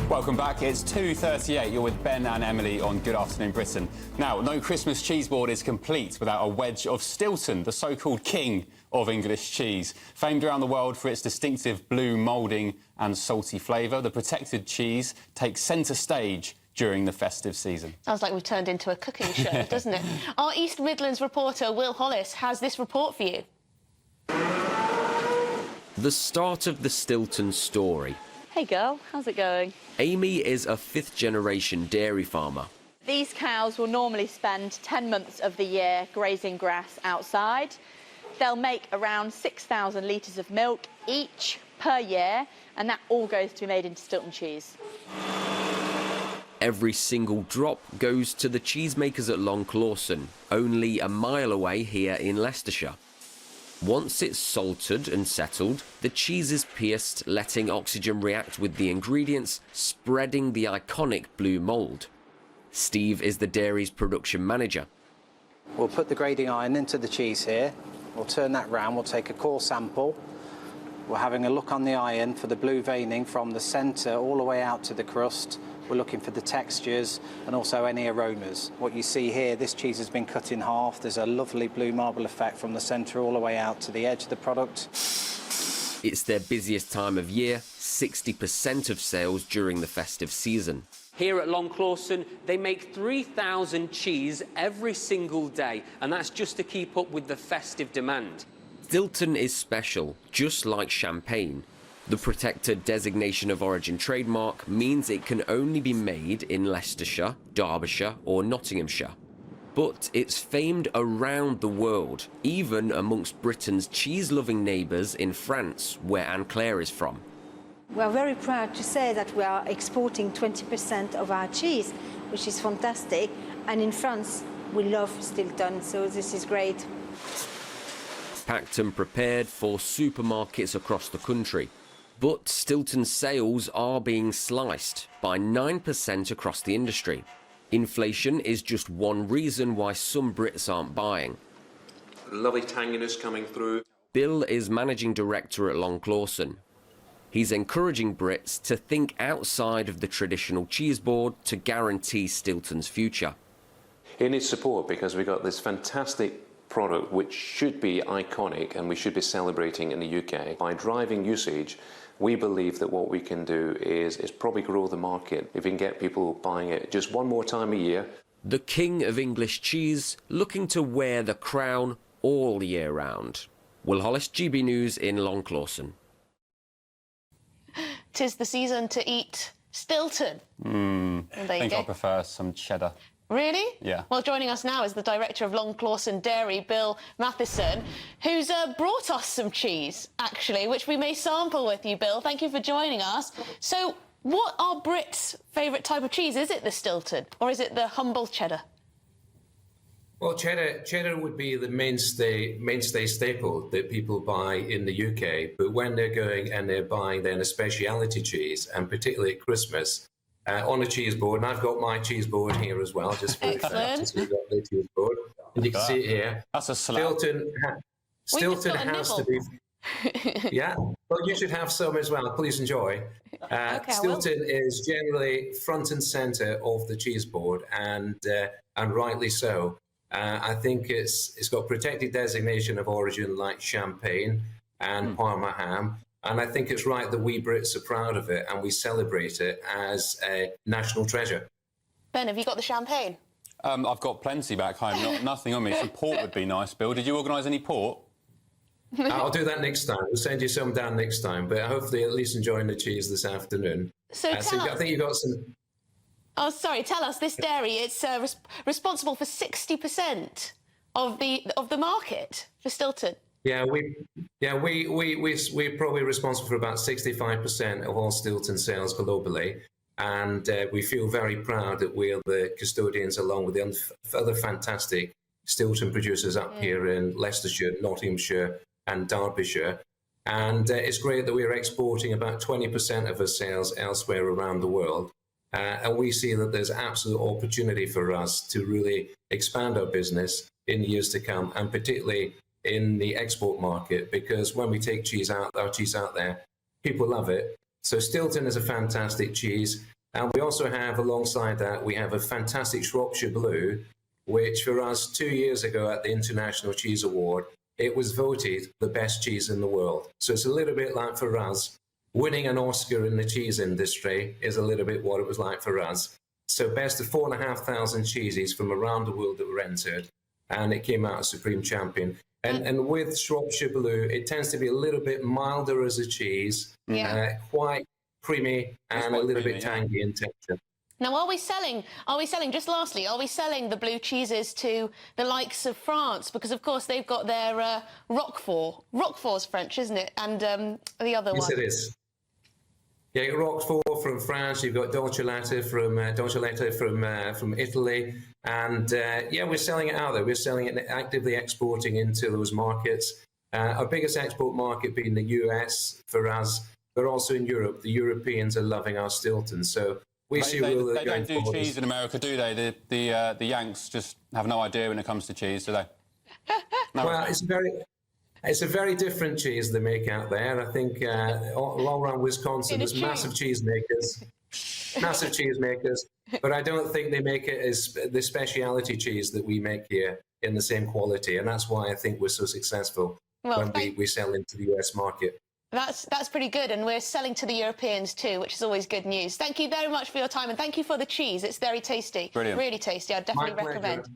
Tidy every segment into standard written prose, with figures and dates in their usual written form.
Welcome back. It's 2:38. You're with Ben and Emily on Good Afternoon Britain. Now, no Christmas cheese board is complete without a wedge of Stilton, the so-called king of English cheese. Famed around the world for its distinctive blue moulding and salty flavour, the protected cheese takes centre stage during the festive season. Sounds like we've turned into a cooking show, doesn't it? Our East Midlands reporter, Will Hollis, has this report for you. The start of the Stilton story. Hey girl, how's it going? Amy is a fifth-generation dairy farmer. These cows will normally spend 10 months of the year grazing grass outside. They'll make around 6,000 litres of milk each per year, and that all goes to be made into Stilton cheese. Every single drop goes to the cheesemakers at Long Clawson, only a mile away here in Leicestershire. Once it's salted and settled, the cheese is pierced, letting oxygen react with the ingredients, spreading the iconic blue mould. Steve is the dairy's production manager. We'll put the grading iron into the cheese here. We'll turn that round. We'll take a core sample. We're having a look on the iron for the blue veining from the centre all the way out to the crust. We're looking for the textures and also any aromas. What you see here, this cheese has been cut in half. There's a lovely blue marble effect from the centre all the way out to the edge of the product. It's their busiest time of year, 60% of sales during the festive season. Here at Long Clawson, they make 3,000 cheese every single day, and that's just to keep up with the festive demand. Stilton is special, just like champagne. The protected designation of origin trademark means it can only be made in Leicestershire, Derbyshire or Nottinghamshire. But it's famed around the world, even amongst Britain's cheese-loving neighbours in France, where Anne-Claire is from. We are very proud to say that we are exporting 20% of our cheese, which is fantastic. And in France, we love Stilton, so this is great. Packed and prepared for supermarkets across the country. But Stilton's sales are being sliced by 9% across the industry. Inflation is just one reason why some Brits aren't buying. Lovely tanginess coming through. Bill is managing director at Long Clawson. He's encouraging Brits to think outside of the traditional cheese board to guarantee Stilton's future. It needs support because we've got this fantastic product which should be iconic and we should be celebrating in the UK. By driving usage, we believe that what we can do is probably grow the market if we can get people buying it just one more time a year. The king of English cheese looking to wear the crown all year round. Will Hollis, GB News in Long Clawson. 'Tis the season to eat Stilton. I think I prefer some cheddar. Really? Yeah. Well, joining us now is the director of Long Clawson Dairy, Bill Matheson, who's brought us some cheese, actually, which we may sample with you, Bill. Thank you for joining us. So, what are Brits' favourite type of cheese? Is it the Stilton, or is it the humble cheddar? Well, cheddar would be the mainstay staple that people buy in the UK. But when they're going and they're buying then a speciality cheese, and particularly at Christmas, on a cheese board, and I've got my cheese board here as well, just for the fact we've got the cheese board, and you can see it here. That's a slap. Stilton has to be. Yeah, well, you should have some as well. Please enjoy. Stilton is generally front and centre of the cheese board, and rightly so. I think it's got protected designation of origin like champagne and Parma ham. And I think it's right that we Brits are proud of it and we celebrate it as a national treasure. Ben, have you got the champagne? I've got plenty back home, nothing on me. Some port would be nice, Bill. Did you organise any port? I'll do that next time. We'll send you some down next time, but hopefully at least enjoying the cheese this afternoon. So tell us... I think you got some... Oh, sorry, tell us, this dairy, it's responsible for 60% of the market for Stilton. Yeah, we're probably responsible for about 65% of all Stilton sales globally, and we feel very proud that we are the custodians, along with the other fantastic Stilton producers up here in Leicestershire, Nottinghamshire, and Derbyshire. And it's great that we're exporting about 20% of our sales elsewhere around the world. And we see that there's absolute opportunity for us to really expand our business in years to come, and particularly in the export market, because when we take our cheese out there, people love it. So Stilton is a fantastic cheese. And we also have, alongside that, we have a fantastic Shropshire Blue, which for us 2 years ago at the International Cheese Award, it was voted the best cheese in the world. So it's a little bit like for us, winning an Oscar in the cheese industry is a little bit what it was like for us. So best of 4,500 cheeses from around the world that were entered, and it came out as Supreme Champion. And with Shropshire Blue, it tends to be a little bit milder as a cheese, quite creamy and a little bit tangy in texture. Now, are we selling, just lastly, are we selling the blue cheeses to the likes of France? Because, of course, they've got their Roquefort. Roquefort's French, isn't it? And the other one. Yes, it is. Yeah, Roquefort from France. You've got Dolce Latte from Italy, and we're selling it out there. We're selling it, actively exporting into those markets. Our biggest export market being the US for us, but also in Europe. The Europeans are loving our Stilton, so we see they real. They don't do cheese in America, do they? The Yanks just have no idea when it comes to cheese, do they? No, well, it's a very different cheese they make out there. I think all around Wisconsin, there's massive cheese makers, but I don't think they make it as the speciality cheese that we make here in the same quality, and that's why I think we're so successful when we sell into the US market. That's pretty good, and we're selling to the Europeans too, which is always good news. Thank you very much for your time, and thank you for the cheese. It's very tasty. Brilliant. Really tasty. I'd definitely recommend.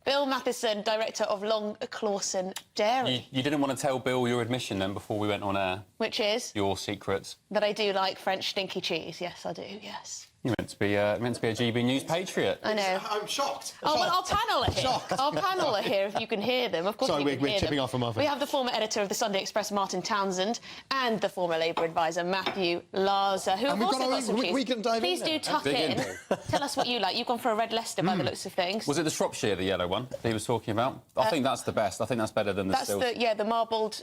Bill Matheson, director of Long Clawson Dairy. You didn't want to tell Bill your admission then before we went on air? Which is? Your secrets. That I do like French stinky cheese. Yes, I do, yes. You're meant to be a GB News patriot. I know. I'm shocked. Oh, well, our panel are here. Our panel are here, if you can hear them. Of course, sorry, we're tipping off from We have the former editor of the Sunday Express, Martin Townsend, and the former Labour advisor, Matthew Larser, who have also got some cheese. We can dive Please do tuck in. Tell us what you like. You've gone for a red Leicester by the looks of things. Was it the Shropshire, the yellow one, that he was talking about? I think that's the best. I think that's better than the Stilton.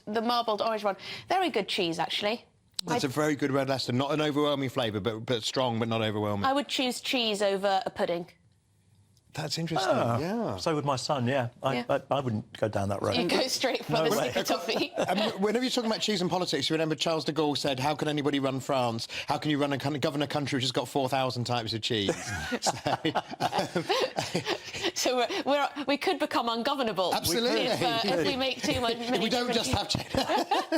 The marbled orange one. Very good cheese, actually. It's a very good red Leicester. Not an overwhelming flavour, but strong, but not overwhelming. I would choose cheese over a pudding. That's interesting. Yeah. So would my son. Yeah. I wouldn't go down that road. You go straight for the sticky toffee. Whenever you're talking about cheese and politics, you remember Charles de Gaulle said, "How can anybody run France? How can you govern a country which has got 4,000 types of cheese?" So we could become ungovernable. Absolutely. If we make too much. We don't just have cheese.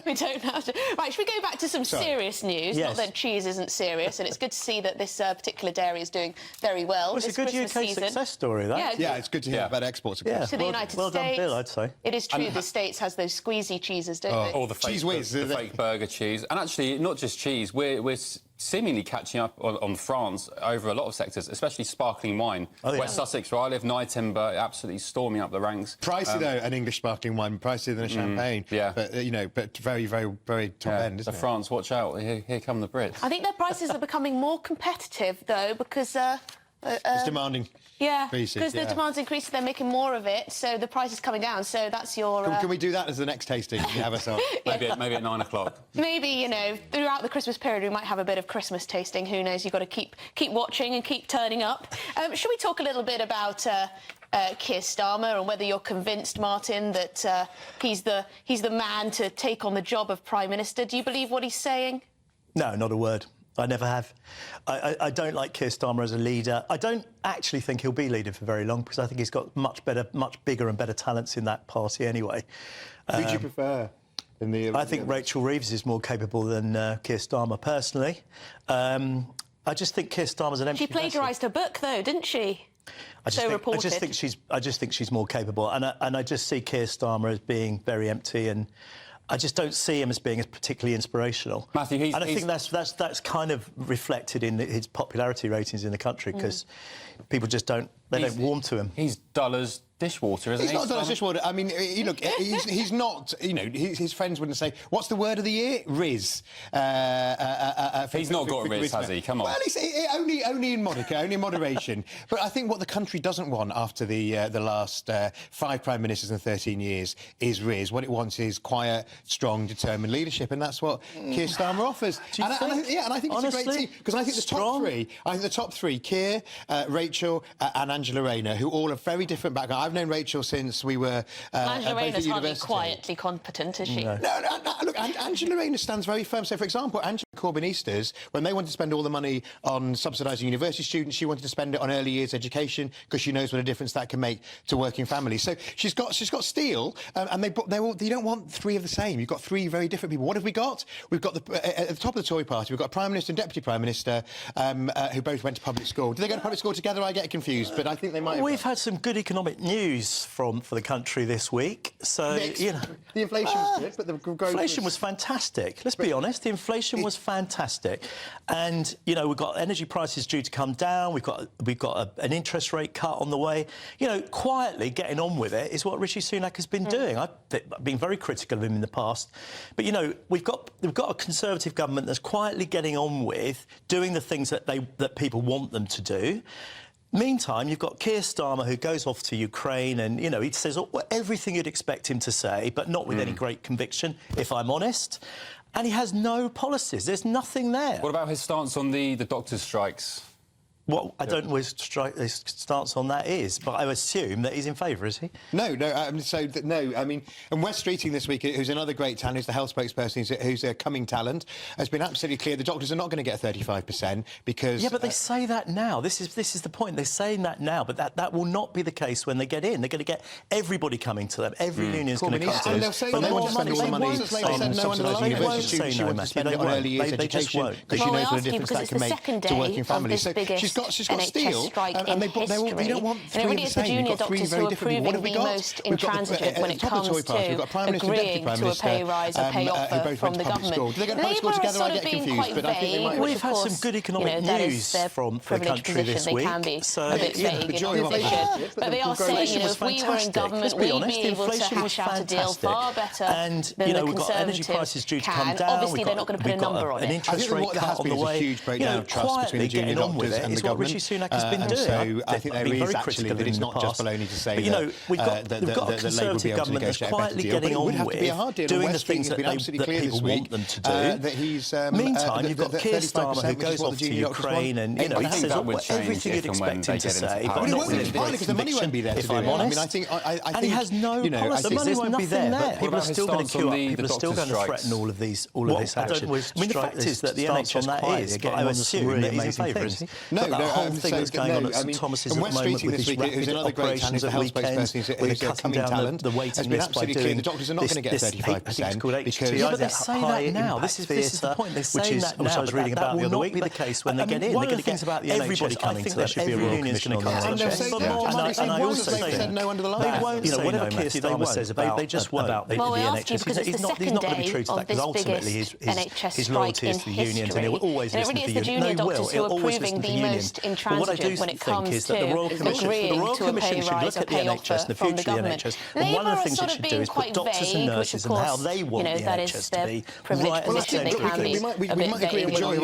We don't have to. Right, should we go back to some serious news? Yes. Not that cheese isn't serious, and it's good to see that this particular dairy is doing very well. It's a good Christmas UK season. success story, that. Yeah, it's good to hear about exports. Yeah. To the United well States. done, Bill, I'd say. It is true the States has those squeezy cheeses, don't they? Or the fake, Cheese whiz, the fake burger cheese. And actually, not just cheese, we're seemingly catching up on France over a lot of sectors, especially sparkling wine. Oh, yeah. West Sussex, where I live, Nye Timber, absolutely storming up the ranks. Pricey, though, an English sparkling wine, pricier than a champagne. Yeah. But, but very, very, very top end, isn't so it? France, watch out. Here come the Brits. I think their prices are becoming more competitive, though, because... it's demanding. Yeah, increases, because the demand's increasing, they're making more of it, so the price is coming down. So that's your... Can we do that as the next tasting you have us on? Maybe at 9 o'clock. Maybe, throughout the Christmas period, we might have a bit of Christmas tasting. Who knows? You've got to keep watching and keep turning up. Should we talk a little bit about Keir Starmer and whether you're convinced, Martin, that he's the man to take on the job of Prime Minister? Do you believe what he's saying? No, not a word. I never have. I don't like Keir Starmer as a leader. I don't actually think he'll be leading for very long because I think he's got much bigger and better talents in that party anyway. Who do you prefer? I think Rachel Reeves is more capable than Keir Starmer, personally. I just think Keir Starmer's an empty She plagiarised her book, though, didn't she? I just think she's more capable, and I just see Keir Starmer as being very empty, and I just don't see him as being as particularly inspirational. Matthew, I think that's kind of reflected in his popularity ratings in the country because people just don't warm to him. He's dull as dishwater, isn't he? He's not dull as dishwater. I mean, look, he's not. His friends wouldn't say, "What's the word of the year?" Riz. He's not got Riz, has he? Come on. Well, only in moderation. But I think what the country doesn't want after the last 5 prime ministers in 13 years is Riz. What it wants is quiet, strong, determined leadership, and that's what Keir Starmer offers. And I think honestly, it's a great team because I think the top three, Keir, Rachel, and Angela Rayner, who all have very different backgrounds. I've known Rachel since we were Angela both at Rayner's hardly university. quietly competent, is she? No, look, Angela Rayner stands very firm. So, for example, Angela Corbynistas, when they wanted to spend all the money on subsidising university students, she wanted to spend it on early years education because she knows what a difference that can make to working families. So she's got steel, and they don't want three of the same. You've got three very different people. What have we got? We've got at the top of the Tory party, we've got a Prime Minister and Deputy Prime Minister who both went to public school. Did they go to public school together? I get confused, but I think they might have. We've had some good economic news for the country this week. So, you know, the inflation was good, but the growth inflation was fantastic. Let's be honest, the inflation was fantastic. And, you know, we've got energy prices due to come down. We've got an interest rate cut on the way. You know, quietly getting on with it is what Rishi Sunak has been doing. I've been very critical of him in the past. But, you know, we've got a Conservative government that's quietly getting on with doing the things that people want them to do. Meantime, you've got Keir Starmer, who goes off to Ukraine and, you know, he says everything you'd expect him to say, but not with any great conviction, if I'm honest. And he has no policies. There's nothing there. What about his stance on the doctors' strikes? Well, I don't know what his stance on that is, but I assume that he's in favour, is he? No. I mean, and Wes Streeting this week, who's another great talent, who's the health spokesperson, who's a coming talent, has been absolutely clear the doctors are not going to get 35% because... Yeah, but they say that now. This is the point. They're saying that now, but that will not be the case when they get in. They're going to get everybody coming to them. Every union's going to come to them. And they'll say they want to spend all the money on subsidising university students. She wants to spend it on early years education because she knows what a difference that can make to working families. So she's got steel, and they don't want three of the same. You've got three very different people. What have we got? Most intransigent when it comes to agreeing to a pay rise, a pay offer from the government. Do they go to public school together? I get confused, but I think they might. We've had some good economic news from the country this week. They can be a bit vague in opposition, but they are saying, you know, if we were in government, we'd be able to hash out a deal far better than the Conservatives can. Obviously, they're not going to put a number on it. An interest rate cut on the way. A huge breakdown of trust between the junior doctors and the government. Has been doing. So I think there is actually that it's not just baloney to say that we've got a Conservative government that's quietly getting on with doing the things that people want them to do. Meantime, you've got Keir Starmer who goes off to Ukraine and, you know, he says everything you'd expect him to say, but not with any conviction, if I'm honest. And he has no policies. There's nothing there. People are still going to queue up. People are still going to threaten all of this action. I mean, the fact is that the NHS quietly are getting on some really amazing things. No, whole thing that's going on at St Thomas's at the moment with these rapid operations at weekends, where you're cutting down the waiting list by doing the doctors are not going to get 35% because... Yeah, but they say that now. This is the point. They're saying that now. Which I was reading about the other week. That will not be the case when they get in. They're going to get everybody coming to them. There should be a Royal Commission on the NHS. And I also say that they won't say no, whatever Keir Starmer says about the NHS, he's not going to be true to that because ultimately his loyalty is to the unions and he will always listen to the unions. No, he will. He'll always listen to the unions. But what I do think is that the Royal Commission should look at the NHS and the future of the NHS, and one of the things it should do is put doctors and nurses and how they want the NHS to be right at the centre. We might agree on Joy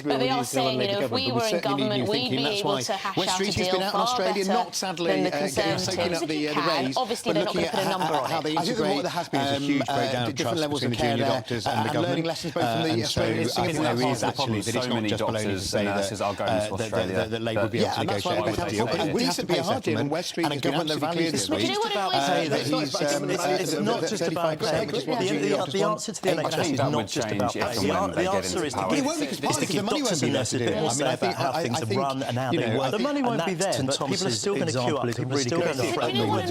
but they are saying, you know, if we were in government, we'd be able to hash out a deal far better than the Conservatives can. Obviously, they're not going to put a number on it. I think what there has been is a huge breakdown of trust between the junior doctors and the government. Learning lessons both from the Australians. I think there is actually that it's not just baloney to say that Labour will be able to negotiate a better deal. But it would have to be a hard deal, and Wes Street has been absolutely clear this week. It's not just about pay. The answer to the NHS is not just about pay. The answer is to give doctors and nurses a bit more say about how things are run and how they work. The money won't be there, but people are still going to queue up. People are still going to threaten all of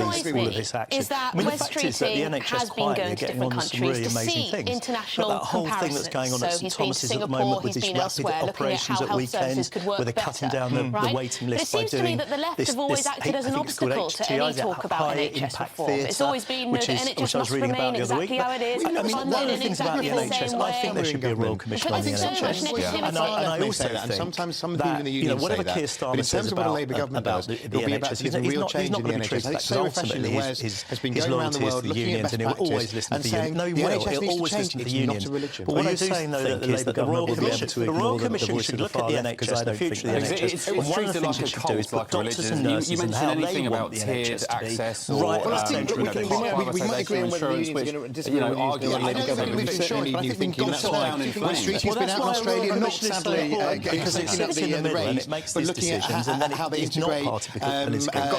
this action. I mean, the fact is that the NHS quietly are getting on with some really amazing things. But that whole thing that's going on at St Thomas's at the moment with these rapid operations at weekends, where they're cutting down the waiting list by doing this, I think it's called high impact theatre, which I was reading about the other week. I mean, one of the things about the NHS, I think there should be a Royal Commission on the NHS. And I also think that, you know, whatever Keir Starmer says about the NHS, he's not going to be true to that because ultimately his loyalty is to the unions and he will always listen to the unions. No, he will. He'll always listen to the unions. But what I do think is that the Royal Commission should look at the NHS and the future the NHS. It's And one of the treated things like you a should do is cult, put like a doctors religion. and nurses You and mentioned how anything they about want the tiered NHS to be access or right Well, I at the think centre we of might everything. agree on whether the union's going to disagree on whether the argue union's over going to government insurance, but I think we've got that's down in flames. Streety's been out in Australia, not sadly because it sits in the middle and it makes these decisions, and then how they it's not integrate part of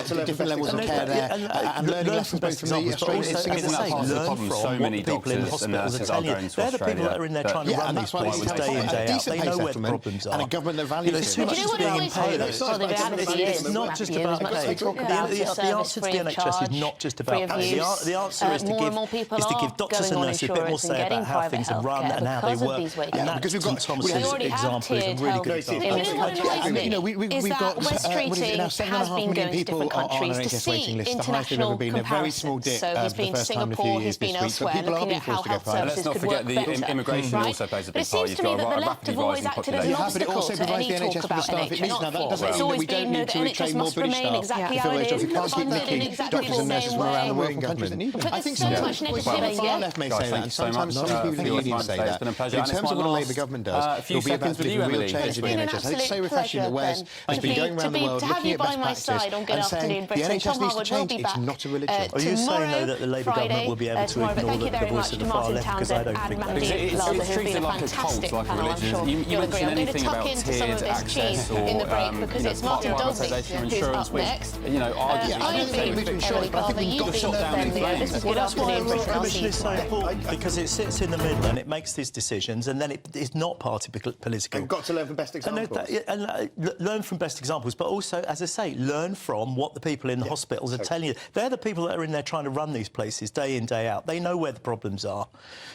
political. different levels of care there and learning lessons both from the Australians and Isn't that part of the learn problem? from So what many the people in doctors and hospitals are nurses are telling you. going to They're the people that are in there trying to run these places day in, day out. They know where the problems are. And a government that values There's too it. much Do you know that's what being it always imposed. is? Well, the reality is, It's not just Matthew, about as much as we pay. talk about The service answer to free the of NHS charge, is not just free about of pay. use. The answer is More and more people to are give doctors going and on nurses a bit more insurance and say about getting how private things are run healthcare and how they because of work. these wage And gaps. that, because we've got St Thomas's We already have example is a tiered really health good in example. this country. You know, Is we've that got West what is it Streeting now, has 7.5 been million going to people different on an countries to NHS waiting see list, the highest they've ever international been. A very small comparisons. dip So he's for the been first time in a few Singapore, he's years been this week. elsewhere, But people are looking being at how forced to go health private. Let's services not could forget work the better. immigration Right? also plays a But big it part. seems You've to me got that a the left rapidly have always rising acted as an population. Yeah, but it obstacle also to provides any the talk NHS with the about staff it needs. NHS Now, that reform. doesn't It's mean that always we don't been need that to the retrain NHS more must British remain staff exactly to how fill it those jobs. is, We can't keep funded in nicking exactly doctors the and nurses same from around the way. world from But countries that need them. there's I think so much Well, negativity. the far left may Guys, say that, thank and you so sometimes much some for people in the your unions time say today. It's that. been a pleasure. In And it's terms of my what the last, Labour government does, few it'll be about seconds with you, delivering real Emily, change this in the week. NHS. I think it's so refreshing that Wes has been going around the world to have looking you at by best my practice side on Good and Afternoon saying the Britain. NHS Tom needs to Harwood will change. be It's back not a religion. Are you saying, though, that the Labour government will be able to tomorrow. But ignore thank you the very voice much of to the far Martin left? Because I Townsend don't think and that is. Mandy It's Laza, who've treated been a like a cult, fantastic like a panel, I'm religion. sure You you'll agree. mentioned I'm going to anything tuck about into some of tiered this cheese access or, in the break because it's Martin Dolby who's up next. I've been Emily Garver, you've been Ben Leo. This is Good Afternoon Britain. I'll see you is so tomorrow. important because it sits in the middle and it makes these decisions, and then it is not party political. We've got to learn from best examples. Learn from best examples, but also, as I say, learn from what the people in the hospitals are telling you. They're the people that are in there trying to run these places day in, day out. They know where the problems are.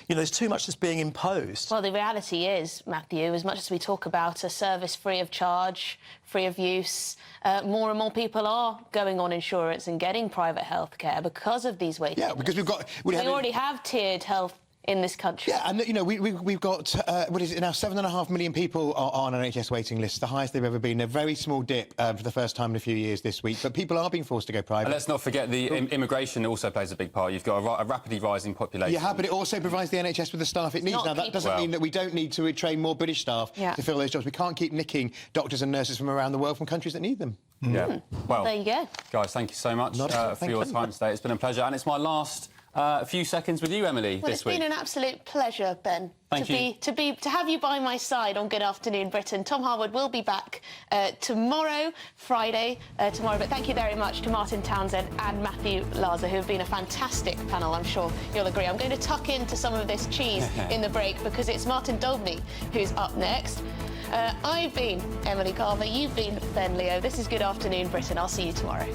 You know, there's too much that's being imposed. Well, the reality is, Matthew, as much as we talk about a service free of charge, free of use, more and more people are going on insurance and getting private health care because of these wait lists. Because we already have tiered health in this country. Yeah, and, you know, we've got, what is it now, 7.5 million people are on NHS waiting lists, the highest they've ever been. A very small dip for the first time in a few years this week, but people are being forced to go private. And let's not forget the immigration also plays a big part. You've got a rapidly rising population. Yeah, but it also provides the NHS with the staff it needs. Now, that doesn't mean that we don't need to train more British staff to fill those jobs. We can't keep nicking doctors and nurses from around the world from countries that need them. Yeah. Well, there you go. Guys, thank you so much for your time today. It's been a pleasure. And it's my last few seconds with you, Emily, this week. It's been an absolute pleasure, Ben. Thank you. To have you by my side on Good Afternoon Britain. Tom Harwood will be back tomorrow, Friday, tomorrow. But thank you very much to Martin Townsend and Matthew Laza, who have been a fantastic panel, I'm sure you'll agree. I'm going to tuck into some of this cheese in the break because it's Martin Dolby who's up next. I've been Emily Carver, you've been Ben Leo. This is Good Afternoon Britain. I'll see you tomorrow.